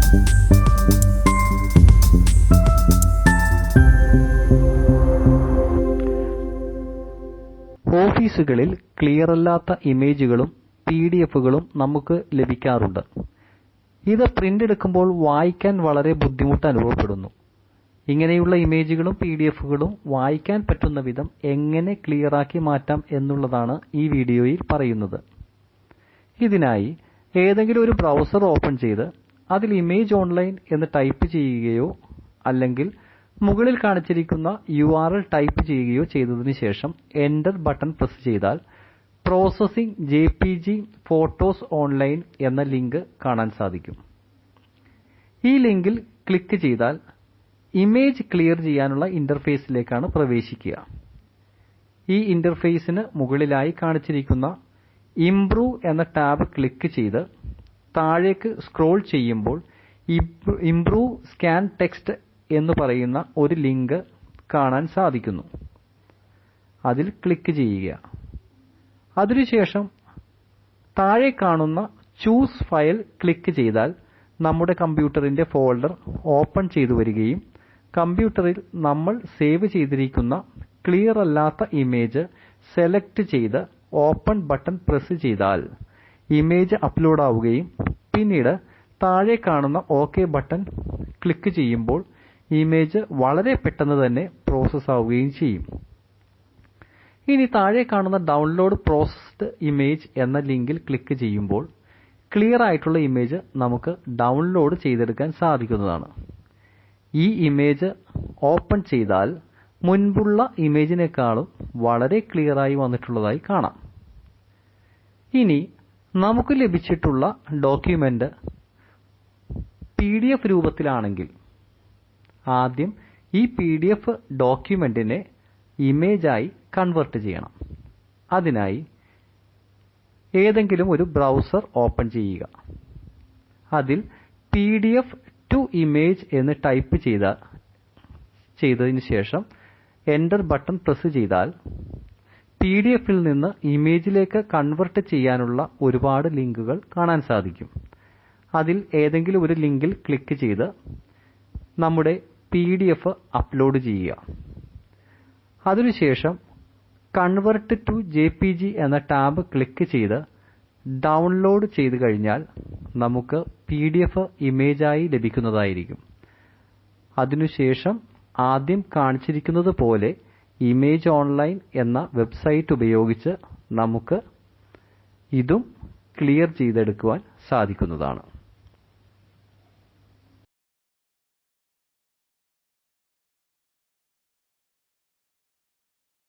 ഓഫീസുകളിൽ ക്ലിയറല്ലാത്ത ഇമേജുകളും PDF-കളും നമുക്ക് ലഭിക്കാറുണ്ട്. ഇത് പ്രിന്റ് എടുക്കുമ്പോൾ വായിക്കാൻ വളരെ ബുദ്ധിമുട്ട് അനുഭവപ്പെടുന്നു. ഇങ്ങനെയുള്ള ഇമേജുകളും PDF-കളും വായിക്കാൻ പറ്റുന്ന വിധം എങ്ങനെ ക്ലിയറാക്കി മാറ്റാം എന്നുള്ളതാണ് ഈ വീഡിയോയിൽ പറയുന്നത്. ഇതിനായി ഏതെങ്കിലും ഒരു ബ്രൗസർ ഓപ്പൺ ചെയ്ത് അതിൽ ഇമേജ് ഓൺലൈൻ എന്ന് ടൈപ്പ് ചെയ്യുകയോ അല്ലെങ്കിൽ മുകളിൽ കാണിച്ചിരിക്കുന്ന URL ടൈപ്പ് ചെയ്യുകയോ ചെയ്തതിനു ശേഷം എന്റർ ബട്ടൺ പ്രസ് ചെയ്താൽ പ്രോസസിംഗ് JPG ഫോട്ടോസ് ഓൺലൈൻ എന്ന ലിങ്ക് കാണാൻ സാധിക്കും. ഈ ലിങ്കിൽ ക്ലിക്ക് ചെയ്താൽ ഇമേജ് ക്ലിയർ ചെയ്യാനുള്ള ഇന്റർഫേസിലേക്കാണ് പ്രവേശിക്കുക. ഈ ഇന്റർഫേസിന് മുകളിലായി കാണിച്ചിരിക്കുന്ന ഇംപ്രൂവ് എന്ന ടാബ് ക്ലിക്ക് ചെയ്ത് താഴേക്ക് സ്ക്രോൾ ചെയ്യുമ്പോൾ ഇംപ്രൂവ് സ്കാൻ ടെക്സ്റ്റ് എന്ന് പറയുന്ന ഒരു ലിങ്ക് കാണാൻ സാധിക്കുന്നു. അതിൽ ക്ലിക്ക് ചെയ്യുക. അതിനുശേഷം താഴെ കാണുന്ന ചൂസ് ഫയൽ ക്ലിക്ക് ചെയ്താൽ നമ്മുടെ കമ്പ്യൂട്ടറിന്റെ ഫോൾഡർ ഓപ്പൺ ചെയ്തു വരികയും കമ്പ്യൂട്ടറിൽ നമ്മൾ സേവ് ചെയ്തിരിക്കുന്ന ക്ലിയർ അല്ലാത്ത ഇമേജ് സെലക്ട് ചെയ്ത് ഓപ്പൺ ബട്ടൺ പ്രസ് ചെയ്താൽ ഇമേജ് അപ്ലോഡ് ആവുകയും പിന്നീട് താഴെ കാണുന്ന OK ബട്ടൺ ക്ലിക്ക് ചെയ്യുമ്പോൾ ഇമേജ് വളരെ പെട്ടെന്ന് തന്നെ പ്രോസസ് ആവുകയും ചെയ്യും. ഇനി താഴെ കാണുന്ന ഡൗൺലോഡ് പ്രോസസ്ഡ് ഇമേജ് എന്ന ലിങ്കിൽ ക്ലിക്ക് ചെയ്യുമ്പോൾ ക്ലിയർ ആയിട്ടുള്ള ഇമേജ് നമുക്ക് ഡൗൺലോഡ് ചെയ്തെടുക്കാൻ സാധിക്കുന്നതാണ്. ഈ ഇമേജ് ഓപ്പൺ ചെയ്താൽ മുൻപുള്ള ഇമേജിനേക്കാളും വളരെ ക്ലിയറായി വന്നിട്ടുള്ളതായി കാണാം. ഇനി നമുക്ക് ലഭിച്ചിട്ടുള്ള ഡോക്യുമെന്റ് PDF രൂപത്തിലാണെങ്കിൽ ആദ്യം ഈ PDF ഡോക്യുമെന്റിനെ ഇമേജായി കൺവേർട്ട് ചെയ്യണം. അതിനായി ഏതെങ്കിലും ഒരു ബ്രൗസർ ഓപ്പൺ ചെയ്യുക. അതിൽ PDF to image എന്ന് ടൈപ്പ് ചെയ്തതിനു ശേഷം എന്റർ ബട്ടൺ പ്രസ് ചെയ്താൽ PDF-ൽ നിന്ന് ഇമേജിലേക്ക് കൺവേർട്ട് ചെയ്യാനുള്ള ഒരുപാട് ലിങ്കുകൾ കാണാൻ സാധിക്കും. അതിൽ ഏതെങ്കിലും ഒരു ലിങ്കിൽ ക്ലിക്ക് ചെയ്ത് നമ്മുടെ PDF അപ്ലോഡ് ചെയ്യുക. അതിനുശേഷം കൺവേർട്ട് ടു JPG എന്ന ടാബ് ക്ലിക്ക് ചെയ്ത് ഡൗൺലോഡ് ചെയ്തു കഴിഞ്ഞാൽ നമുക്ക് PDF ഇമേജായി ലഭിക്കുന്നതായിരിക്കും. അതിനുശേഷം ആദ്യം കാണിച്ചിരിക്കുന്നത് പോലെ ഇമേജ് ഓൺലൈൻ എന്ന വെബ്സൈറ്റ് ഉപയോഗിച്ച് നമുക്ക് ഇതും ക്ലിയർ ചെയ്തെടുക്കുവാൻ സാധിക്കുന്നതാണ്.